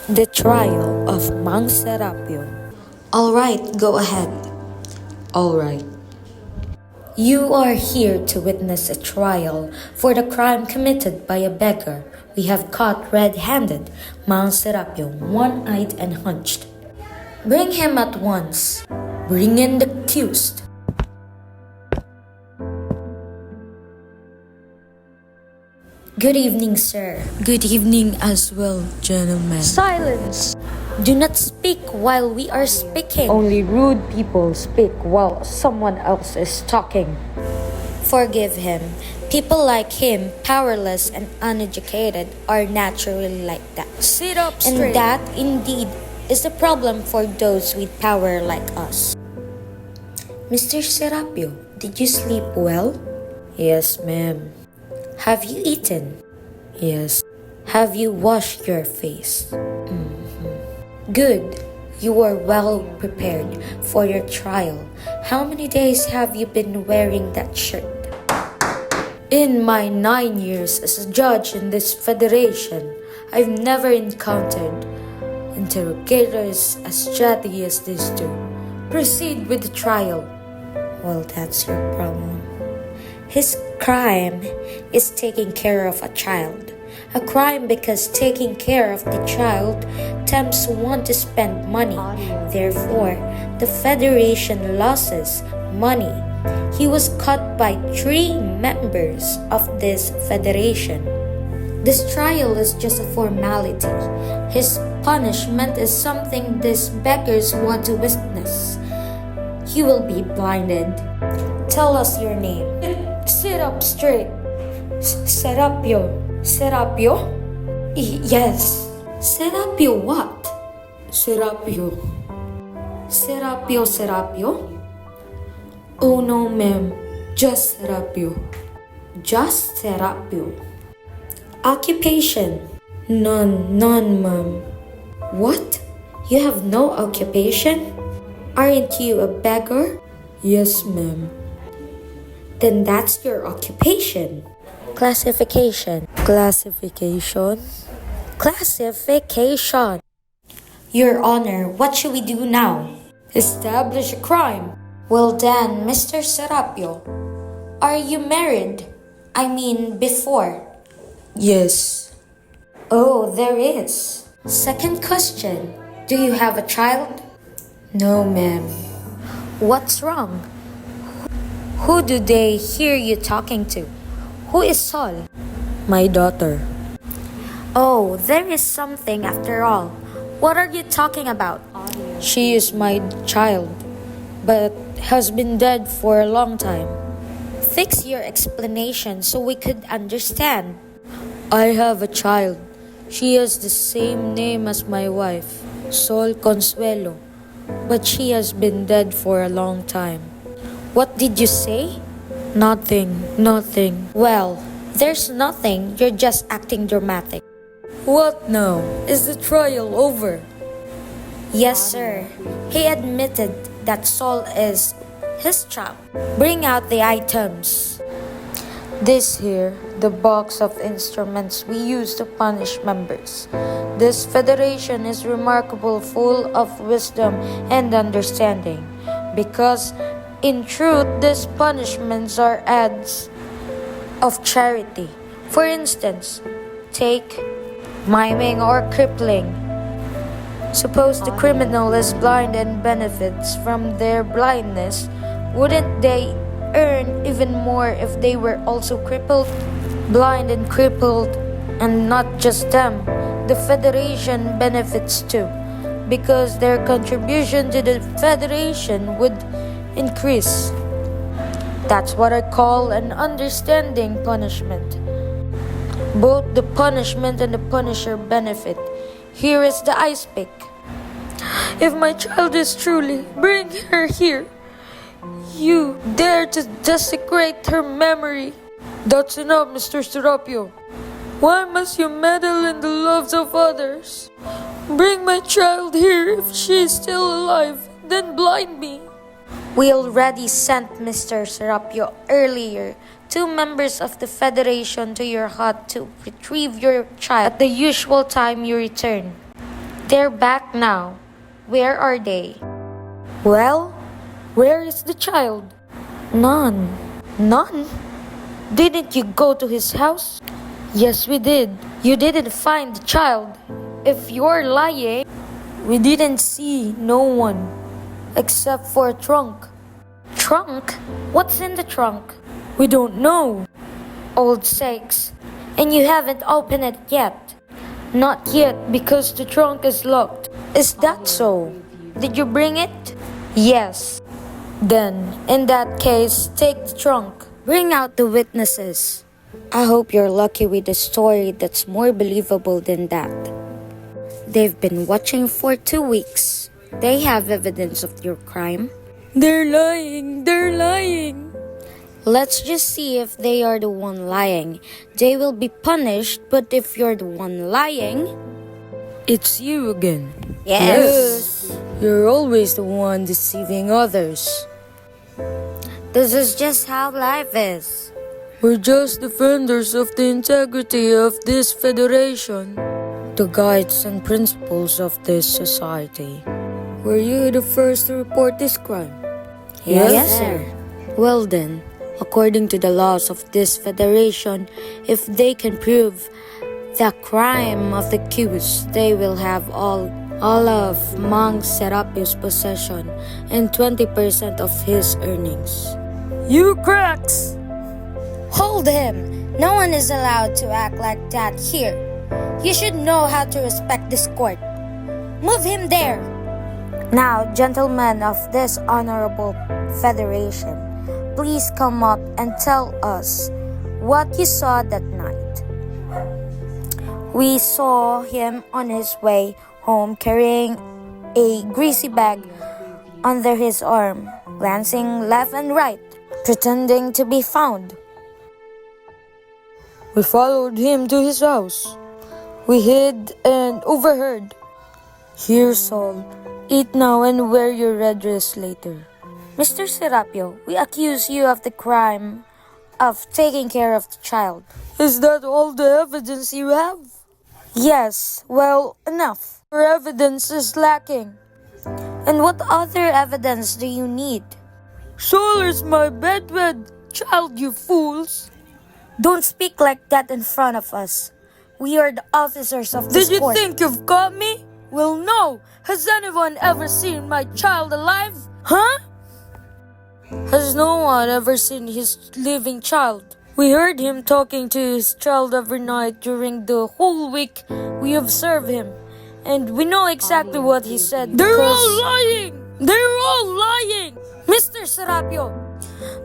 The trial of Mang Serapio. All right, go ahead. All right. You are here to witness a trial for the crime committed by a beggar. We have caught red-handed Mang Serapio, one-eyed and hunched. Bring him at once. Bring in the accused. Good evening, sir. Good evening as well, gentlemen. Silence! Do not speak while we are speaking. Only rude people speak while someone else is talking. Forgive him. People like him, powerless and uneducated, are naturally like that. Sit up straight. And that, indeed, is the problem for those with power like us. Mr. Serapio, did you sleep well? Yes, ma'am. Have you eaten? Yes. Have you washed your face? Good. You are well prepared for your trial. How many days have you been wearing that shirt? In my 9 years as a judge in this federation, I've never encountered interrogators as chatty as these two. Proceed with the trial. Well, that's your problem. His crime is taking care of a child. A crime because taking care of the child tempts one to spend money. Therefore, the Federation loses money. He was caught by 3 members of this Federation. This trial is just a formality. His punishment is something these beggars want to witness. He will be blinded. Tell us your name. Sit up straight. Serapio. Serapio? Yes. Serapio what? Serapio. Serapio Serapio? Oh no, ma'am. Just Serapio. Just Serapio. Occupation? None, ma'am. What? You have no occupation? Aren't you a beggar? Yes, ma'am. Then that's your occupation. Classification. Classification? Classification. Your Honor, what should we do now? Establish a crime. Well then, Mr. Serapio, are you married? I mean, before. Yes. Oh, there is. Second question, do you have a child? No, ma'am. What's wrong? Who do they hear you talking to? Who is Sol? My daughter. Oh, there is something after all. What are you talking about? She is my child, but has been dead for a long time. Fix your explanation so we could understand. I have a child. She has the same name as my wife, Sol Consuelo, but she has been dead for a long time. What did you say? Nothing. Well, there's nothing. You're just acting dramatic. What now? Is the trial over? Yes, sir. He admitted that Sol is his child. Bring out the items. This here, the box of instruments we use to punish members. This federation is remarkable, full of wisdom and understanding, because in truth, these punishments are acts of charity. For instance, take miming or crippling. Suppose the criminal is blind and benefits from their blindness. Wouldn't they earn even more if they were also crippled? Blind and crippled, and not just them. The Federation benefits too, because their contribution to the Federation would increase. That's what I call an understanding punishment. Both the punishment and the punisher benefit. Here is the ice pick. If my child is truly, bring her here. You dare to desecrate her memory. That's enough, Mr. Serapio. Why must you meddle in the lives of others? Bring my child here if she is still alive, then blind me. We already sent Mr. Serapio earlier 2 members of the Federation to your hut to retrieve your child at the usual time you return. They're back now. Where are they? Well, where is the child? None. None? Didn't you go to his house? Yes, we did. You didn't find the child. If you're lying, We didn't see no one except for a trunk. trunk? What's in the trunk? We don't know. Old sakes. And you haven't opened it yet? Not yet because the trunk is locked. Is that so? Did you bring it? Yes. Then, in that case, take the trunk. Bring out the witnesses. I hope you're lucky with a story that's more believable than that. They've been watching for 2 weeks. They have evidence of your crime. They're lying. They're lying. Let's just see if they are the one lying. They will be punished, but if you're the one lying... It's you again. Yes. You're always the one deceiving others. This is just how life is. We're just defenders of the integrity of this federation, the guides and principles of this society. Were you the first to report this crime? Yes, sir. Well then, according to the laws of this federation, if they can prove the crime of the accused, they will have all of Mang Serapio's possession and 20% of his earnings. You cracks! Hold him! No one is allowed to act like that here. You should know how to respect this court. Move him there! Now, gentlemen of this honorable federation, please come up and tell us what you saw that night. We saw him on his way home carrying a greasy bag under his arm, glancing left and right, pretending to be found. We followed him to his house. We hid and overheard. Here, Saul. Eat now and wear your red dress later. Mr. Serapio, we accuse you of the crime of taking care of the child. Is that all the evidence you have? Yes, well, enough. Your evidence is lacking. And what other evidence do you need? Saul is my bedwed child, you fools. Don't speak like that in front of us. We are the officers of this Did you court. think you've got me? Well, no. Has anyone ever seen my child alive? Huh? Has no one ever seen his living child? We heard him talking to his child every night during the whole week we observed him. And we know exactly what he said. They're because... all lying! They're all lying! Mr. Serapio,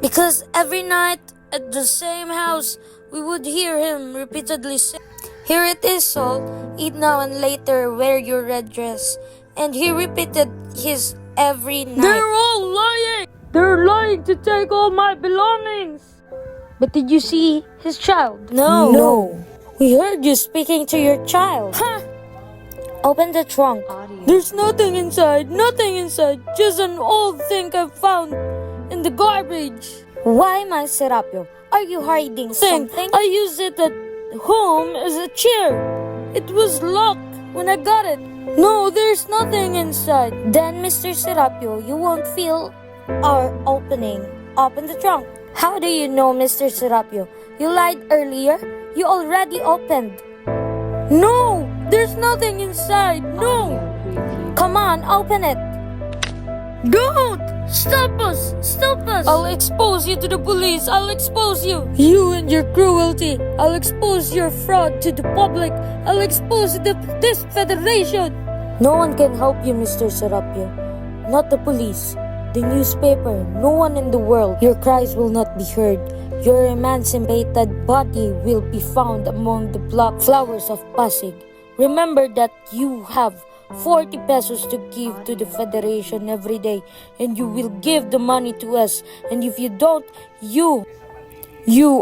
because every night at the same house, we would hear him repeatedly say, "Here it is, Saul. Eat now and later wear your red dress." And he repeated his every night. They're all lying! They're lying to take all my belongings! But did you see his child? No. We heard you speaking to your child. Huh? Open the trunk. There's nothing inside, just an old thing I found in the garbage. Why, my Serapio? Are you hiding something? I used it at home as a chair. It was locked when I got it. No, there's nothing inside. Then, Mr. Serapio, you won't feel our opening. Open the trunk. How do you know, Mr. Serapio? You lied earlier. You already opened. No, there's nothing inside. No. Come on, open it. Don't! Stop us! Stop us! I'll expose you to the police. I'll expose you. You and your cruelty. I'll expose your fraud to the public. I'll expose this federation. No one can help you, Mr. Serapio. Not the police, the newspaper, no one in the world. Your cries will not be heard. Your emancipated body will be found among the black flowers of Pasig. Remember that you have 40 pesos to give to the Federation every day, and you will give the money to us. And if you don't, you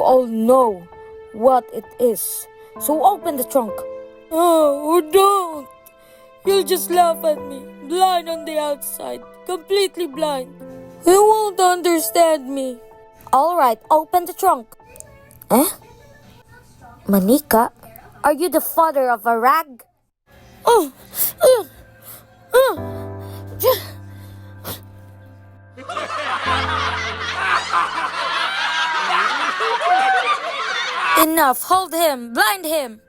all know what it is. So open the trunk. Oh, don't! You'll just laugh at me, blind on the outside, completely blind. You won't understand me. All right, open the trunk. Manika, are you the father of a rag? Oh, Enough! Hold him! Blind him!